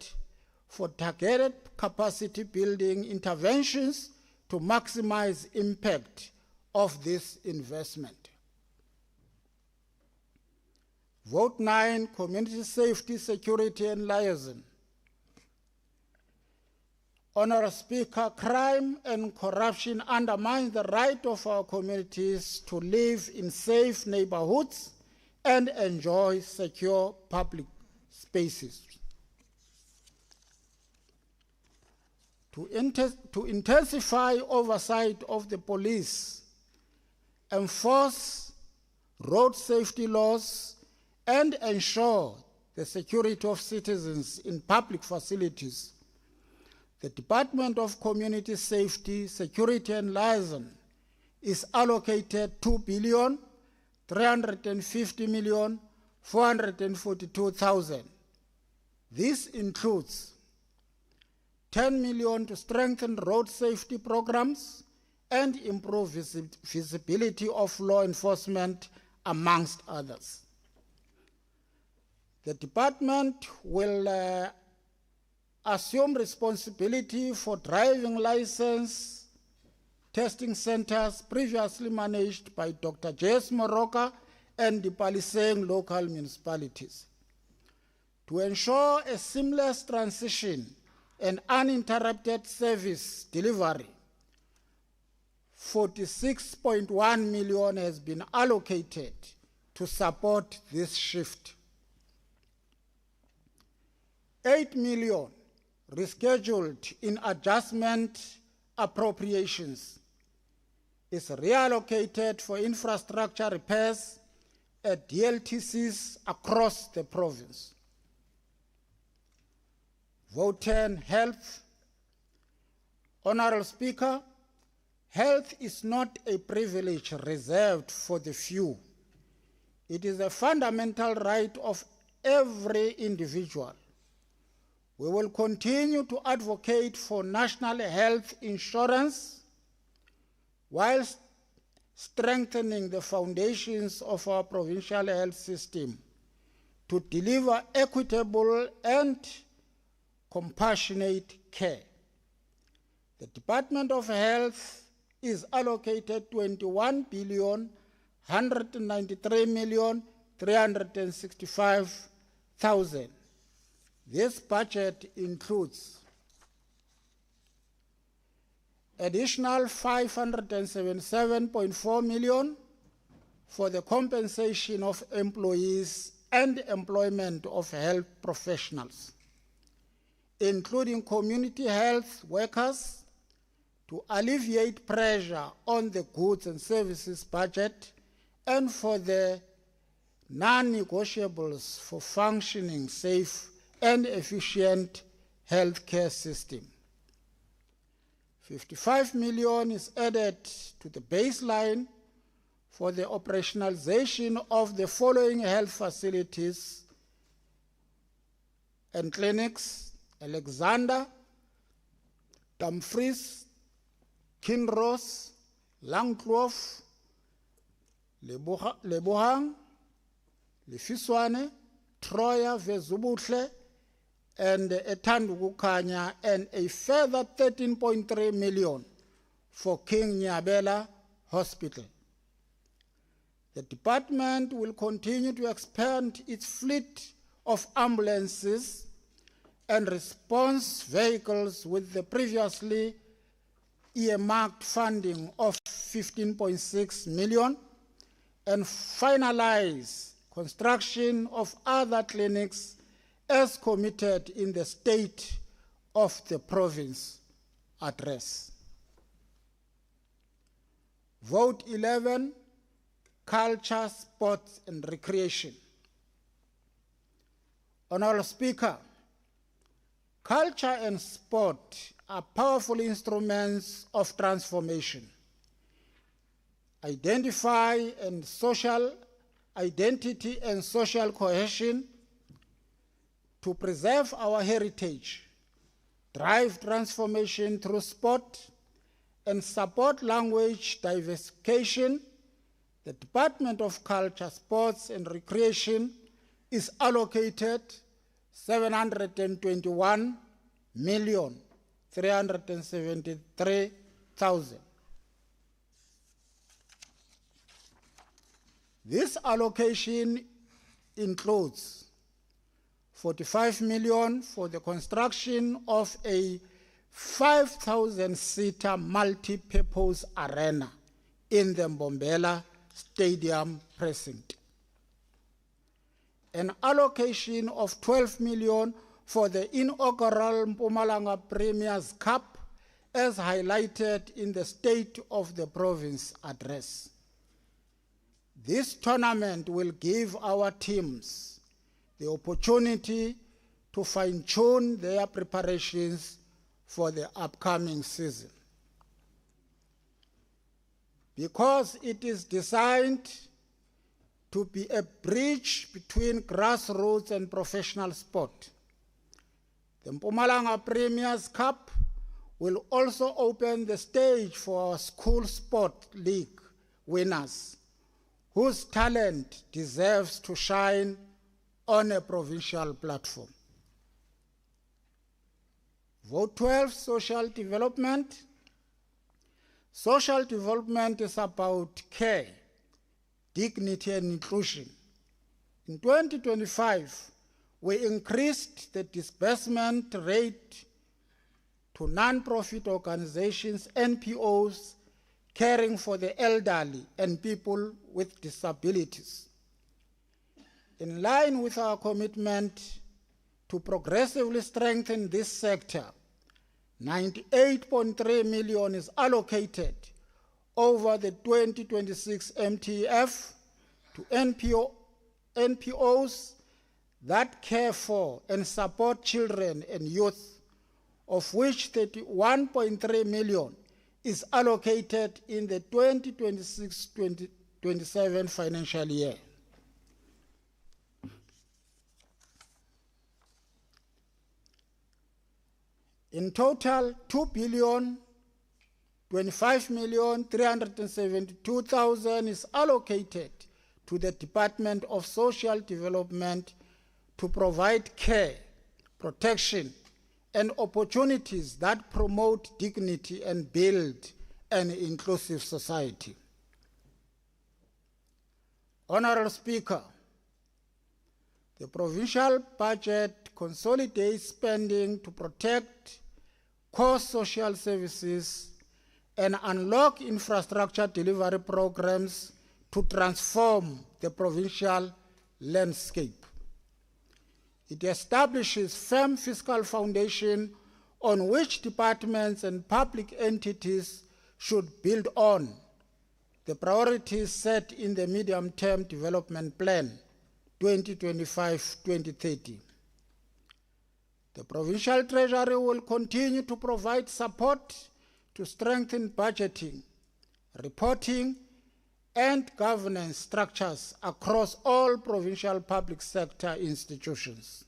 Speaker 11: for targeted capacity building interventions to maximize impact of this investment. Vote 9, Community Safety, Security and Liaison. Honourable Speaker, crime and corruption undermine the right of our communities to live in safe neighborhoods and enjoy secure public spaces. To intensify oversight of the police, enforce road safety laws, and ensure the security of citizens in public facilities, the Department of Community Safety, Security and Liaison is allocated 2,350,442,000. This includes 10 million to strengthen road safety programs and improve visibility of law enforcement, amongst others. The department will assume responsibility for driving license testing centers previously managed by Dr. J.S. Moroka and the Palisang local municipalities. To ensure a seamless transition and uninterrupted service delivery, 46.1 million has been allocated to support this shift. 8 million rescheduled in adjustment appropriations is reallocated for infrastructure repairs at DLTCs across the province. Vote 10, Health. Honourable Speaker, health is not a privilege reserved for the few. It is a fundamental right of every individual. We will continue to advocate for national health insurance whilst strengthening the foundations of our provincial health system to deliver equitable and compassionate care. The Department of Health is allocated 21,193,365,000. This budget includes additional 577.4 million for the compensation of employees and employment of health professionals, including community health workers, to alleviate pressure on the goods and services budget and for the non-negotiables for functioning safe and efficient healthcare system. 55 million is added to the baseline for the operationalization of the following health facilities and clinics: Alexander, Dumfries, Kinross, Langkloof, Lebohang, Lefiswane, Troya, Vezubutle, and Etandukanya, and a further 13.3 million for King Nyabela Hospital. The department will continue to expand its fleet of ambulances and response vehicles with the previously earmarked funding of 15.6 million and finalize construction of other clinics as committed in the State of the Province address. Vote 11, culture, sports and recreation. Honorable Speaker, culture and sport are powerful instruments of transformation. Identity and social cohesion, to preserve our heritage, drive transformation through sport, and support language diversification. The Department of Culture, Sports and Recreation is allocated 721,373,000. This allocation includes 45 million for the construction of a 5,000-seater multi-purpose arena in the Mbombela Stadium precinct. An allocation of 12 million for the inaugural Mpumalanga Premier's Cup, as highlighted in the State of the Province address. This tournament will give our teams the opportunity to fine-tune their preparations for the upcoming season. Because it is designed to be a bridge between grassroots and professional sport, the Mpumalanga Premier's Cup will also open the stage for our school sport league winners, whose talent deserves to shine on a provincial platform. Vote 12, social development. Social development is about care, dignity, and inclusion. In 2025, we increased the disbursement rate to non-profit organizations, NPOs, caring for the elderly and people with disabilities. In line with our commitment to progressively strengthen this sector, 98.3 million is allocated over the 2026 MTF to NPOs that care for and support children and youth, of which 31.3 million is allocated in the 2026-2027 financial year. In total, 2,025,372,000 is allocated to the Department of Social Development to provide care, protection, and opportunities that promote dignity and build an inclusive society. Honorable Speaker, the provincial budget consolidates spending to protect core social services and unlock infrastructure delivery programs to transform the provincial landscape. It establishes firm fiscal foundation on which departments and public entities should build on the priorities set in the Medium-Term Development Plan 2025-2030. The provincial treasury will continue to provide support to strengthen budgeting, reporting, and governance structures across all provincial public sector institutions.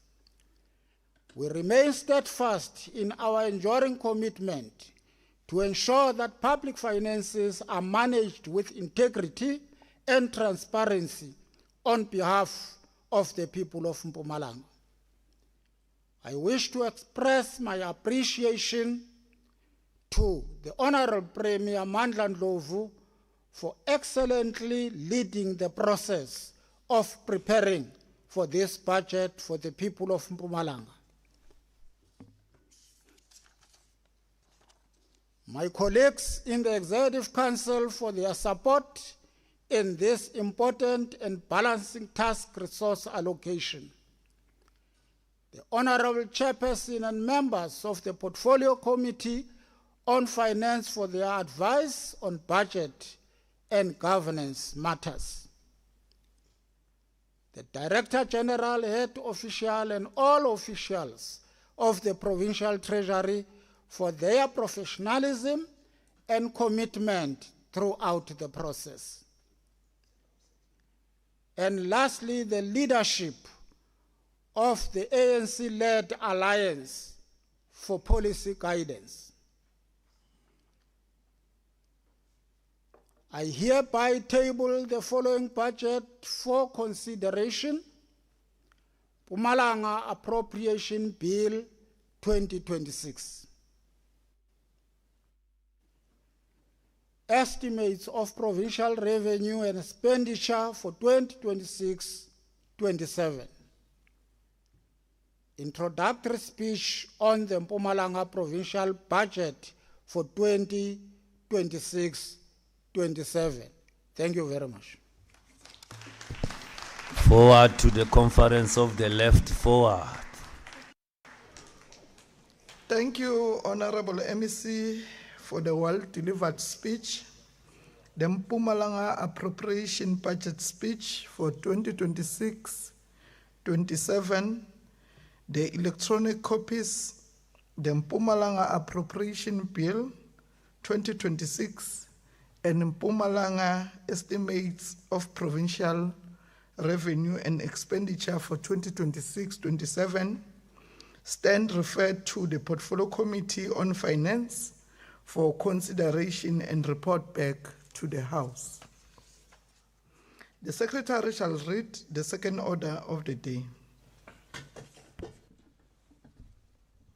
Speaker 11: We remain steadfast in our enduring commitment to ensure that public finances are managed with integrity and transparency on behalf of the people of Mpumalanga. I wish to express my appreciation to the Honorable Premier Mandla Ndlovu for excellently leading the process of preparing for this budget for the people of Mpumalanga. My colleagues in the Executive Council for their support in this important and balancing task resource allocation. The Honorable Chairperson and members of the Portfolio Committee on Finance for their advice on budget and governance matters. The Director General, Head Official, and all officials of the Provincial Treasury for their professionalism and commitment throughout the process. And lastly, the leadership of the ANC-led Alliance for Policy Guidance. I hereby table the following budget for consideration: Mpumalanga Appropriation Bill 2026. Estimates of provincial revenue and expenditure for 2026-27. Introductory speech on the Mpumalanga provincial budget for 2026-27. Thank you very much.
Speaker 9: Forward to the conference of the left, forward.
Speaker 1: Thank you, Honorable MEC, for the well-delivered speech. The Mpumalanga Appropriation Budget Speech for 2026-27, the electronic copies, the Mpumalanga Appropriation Bill 2026, and Mpumalanga Estimates of Provincial Revenue and Expenditure for 2026-27 stand referred to the Portfolio Committee on Finance for consideration and report back to the House. The Secretary shall read the second order of the day.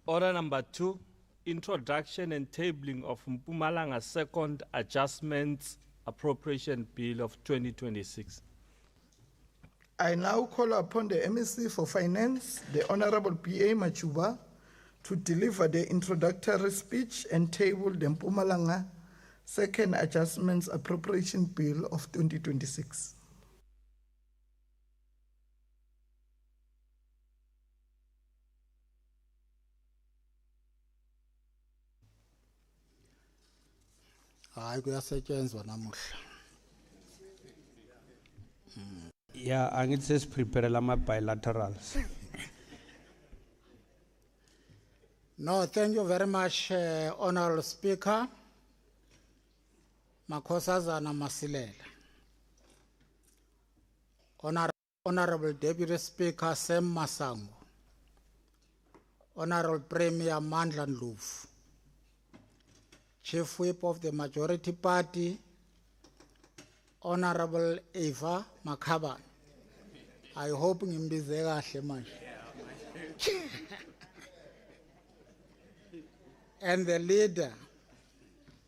Speaker 10: Order number 2, introduction and tabling of Mpumalanga Second Adjustments Appropriation Bill of 2026.
Speaker 1: I now call upon the MEC for Finance, the Honorable P.A. Machuba, to deliver the introductory speech and table the Mpumalanga Second Adjustments Appropriation Bill of 2026.
Speaker 11: Hayi kuyasetshenzwa namuhla.
Speaker 6: Yeah, angithi sesiprepare ama bilaterals.
Speaker 11: No, thank you very much, Honorable Speaker. Makhosazana Masilela. Honorable Deputy Speaker Sam Masango. Honorable Premier Mandla Ndlovu. Chief Whip of the Majority Party, Honorable Eva Makaban. I hope ngimbize kahle manje. And the leader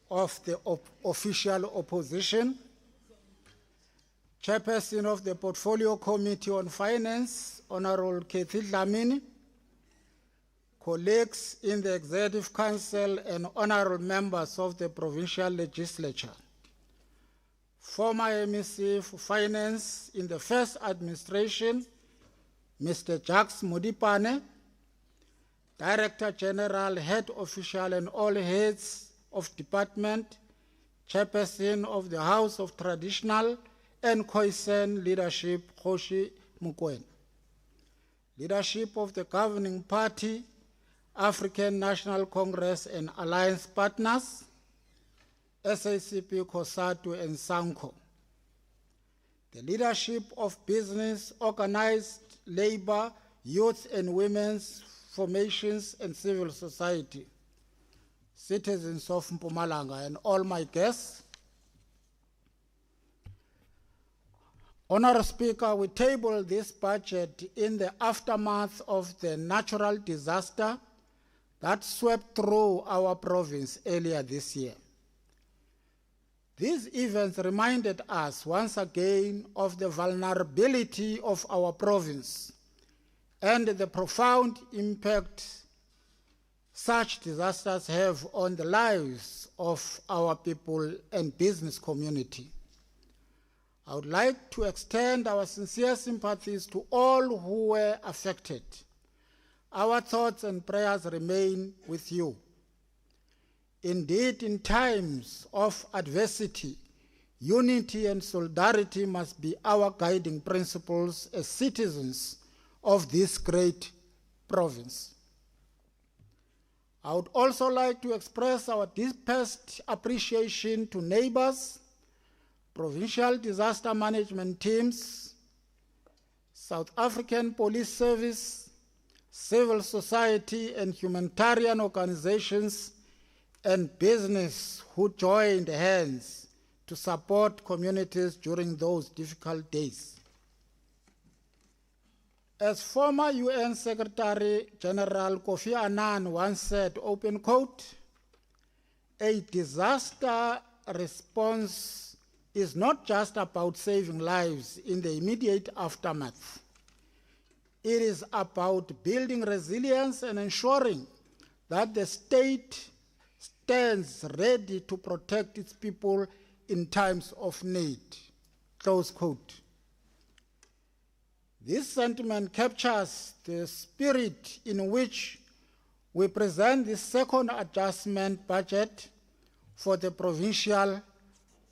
Speaker 11: of the official opposition, Chairperson of the Portfolio Committee on Finance, Honorable Kathy Dlamini, colleagues in the Executive Council and honorable members of the Provincial Legislature, former MEC for Finance in the first administration, Mr. Jacques Modipane, Director General, Head Official, and all heads of department, Chairperson of the House of Traditional and Khoisan Leadership, Kgoshi Mokoena, leadership of the governing party, African National Congress and alliance partners, SACP, COSATU, and SANCO, the leadership of business, organized labor, youth and women's formations, and civil society, citizens of Mpumalanga, and all my guests. Honorable Speaker, we table this budget in the aftermath of the natural disaster that swept through our province earlier this year. These events reminded us once again of the vulnerability of our province and the profound impact such disasters have on the lives of our people and business community. I would like to extend our sincere sympathies to all who were affected. Our thoughts and prayers remain with you. Indeed, in times of adversity, unity and solidarity must be our guiding principles as citizens of this great province. I would also like to express our deepest appreciation to neighbors, provincial disaster management teams, South African Police Service, civil society and humanitarian organizations, and business who joined hands to support communities during those difficult days. As former UN Secretary General Kofi Annan once said, open quote, a disaster response is not just about saving lives in the immediate aftermath. It is about building resilience and ensuring that the state stands ready to protect its people in times of need. Close quote. This sentiment captures the spirit in which we present the second adjustment budget for the provincial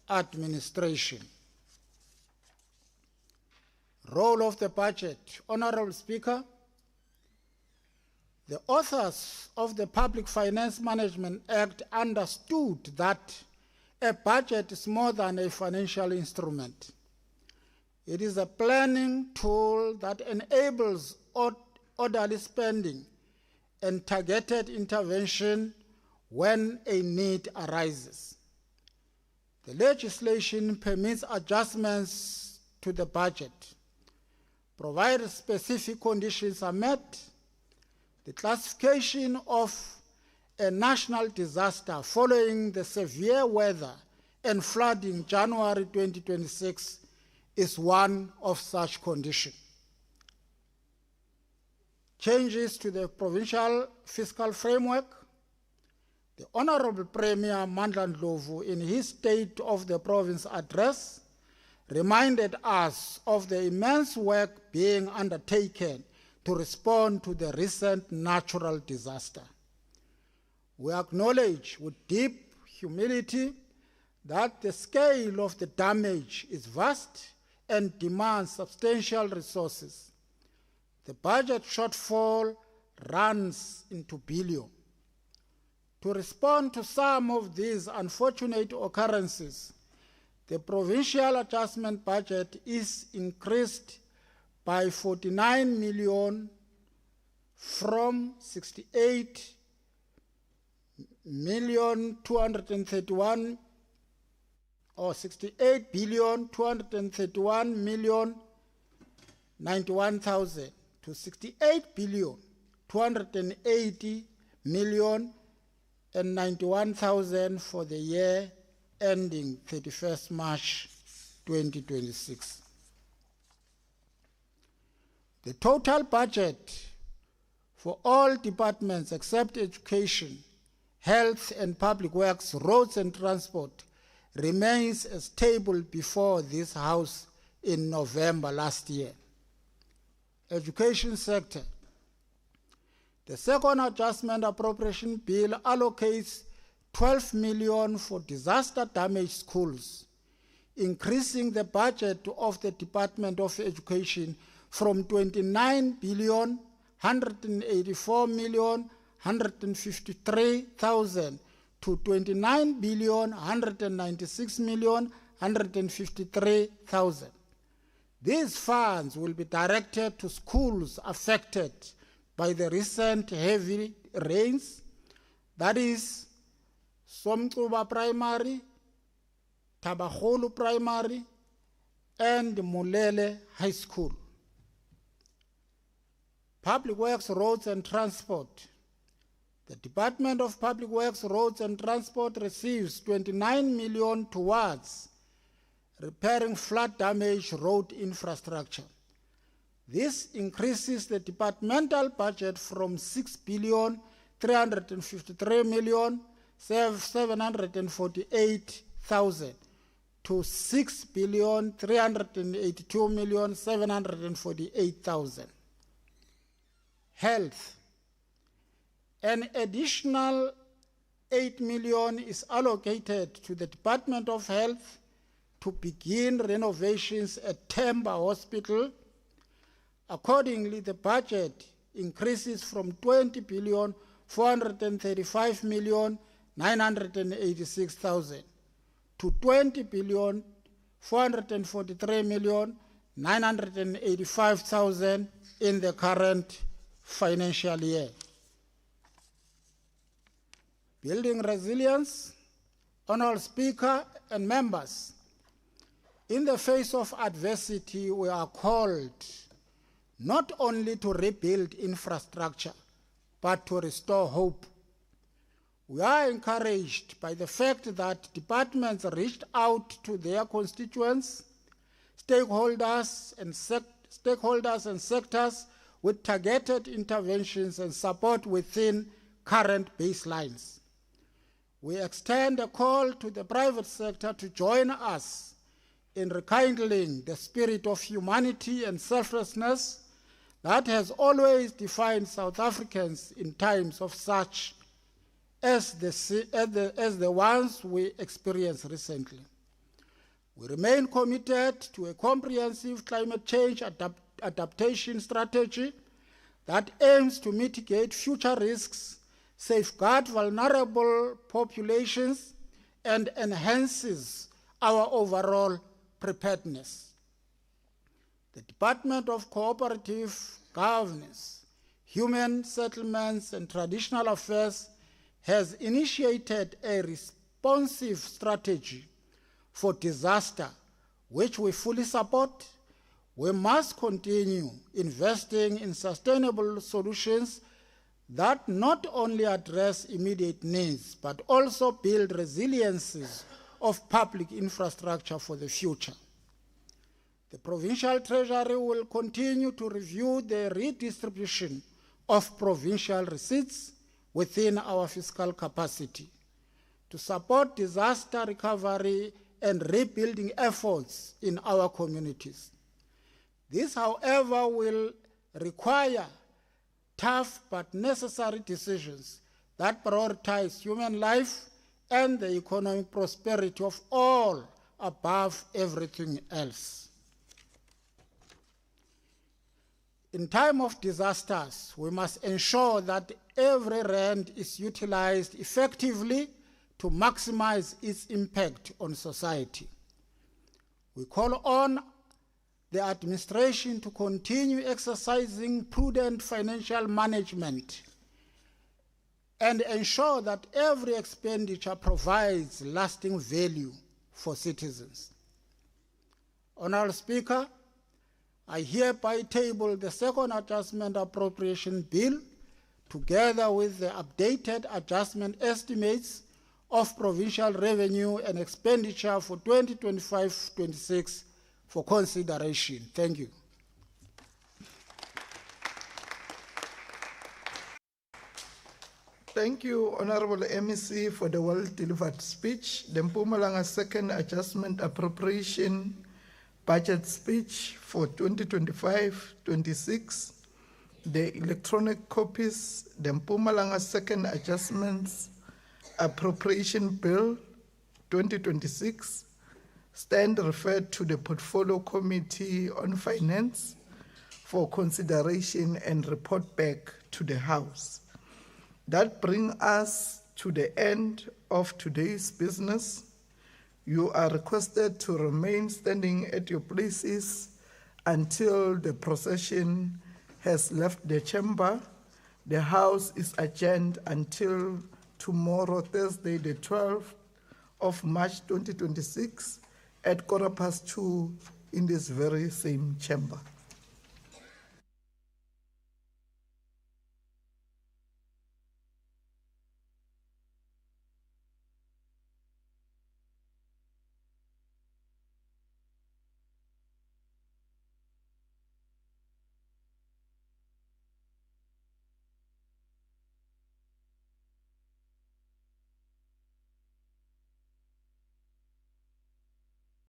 Speaker 11: administration. Role of the budget. Honorable Speaker, the authors of the Public Finance Management Act understood that a budget is more than a financial instrument. It is a planning tool that enables orderly spending and targeted intervention when a need arises. The legislation permits adjustments to the budget, provided specific conditions are met. The classification of a national disaster following the severe weather and flooding in January 2026 is one of such conditions. Changes to the provincial fiscal framework. The Honorable Premier Mandla Ndlovu, in his State of the Province address, reminded us of the immense work being undertaken to respond to the recent natural disaster. We acknowledge with deep humility that the scale of the damage is vast and demands substantial resources. The budget shortfall runs into billions. To respond to some of these unfortunate occurrences, the provincial adjustment budget is increased by 49 million from 68 million 231 or 68 billion 231 million 91,000 to 68 billion 280 million and 91,000 for the year ending 31st March 2026. The total budget for all departments except education, health and public works, roads and transport remains as stable before this House in November last year. Education sector. The second adjustment appropriation bill allocates 12 million for disaster damaged schools, increasing the budget of the Department of Education from 29 billion 184 million 153,000 to 29 billion 196 million 153,000. These funds will be directed to schools affected by the recent heavy rains, that is Somcuba Primary, Tabaholu Primary, and Mulele High School. Public Works, Roads and Transport. The Department of Public Works, Roads and Transport receives 29 million towards repairing flood-damaged road infrastructure. This increases the departmental budget from 6,353,748,000 to 6,382,748,000. Health. An additional 8 million is allocated to the Department of Health to begin renovations at Temba Hospital. Accordingly, the budget increases from 20,435,986,000 to 20,443,985,000 in the current financial year. Building resilience. Honorable Speaker and members, in the face of adversity, we are called not only to rebuild infrastructure, but to restore hope. We are encouraged by the fact that departments reached out to their constituents, stakeholders and sectors with targeted interventions and support within current baselines. We extend a call to the private sector to join us in rekindling the spirit of humanity and selflessness that has always defined South Africans in times of such as the ones we experienced recently. We remain committed to a comprehensive climate change adaptation strategy that aims to mitigate future risks, safeguard vulnerable populations, and enhances our overall preparedness. The Department of Cooperative Governance, Human Settlements and Traditional Affairs has initiated a responsive strategy for disaster, which we fully support. We must continue investing in sustainable solutions that not only address immediate needs, but also build resiliences of public infrastructure for the future. The Provincial Treasury will continue to review the redistribution of provincial receipts within our fiscal capacity to support disaster recovery and rebuilding efforts in our communities. This, however, will require tough but necessary decisions that prioritize human life and the economic prosperity of all above everything else. In time of disasters, we must ensure that every rand is utilized effectively to maximize its impact on society. We call on the administration to continue exercising prudent financial management and ensure that every expenditure provides lasting value for citizens. Honorable Speaker, I hereby table the second adjustment appropriation bill together with the updated adjustment estimates of provincial revenue and expenditure for 2025-26 for consideration. Thank you.
Speaker 1: Thank you, Honorable MEC, for the well-delivered speech. The Mpumalanga second adjustment appropriation budget speech for 2025-26. The electronic copies, the Mpumalanga second adjustments appropriation bill 2026, stand referred to the Portfolio Committee on Finance for consideration and report back to the House. That brings us to the end of today's business. You are requested to remain standing at your places until the procession has left the chamber. The House is adjourned until tomorrow, Thursday, the 12th of March 2026 at 2:15 in this very same chamber.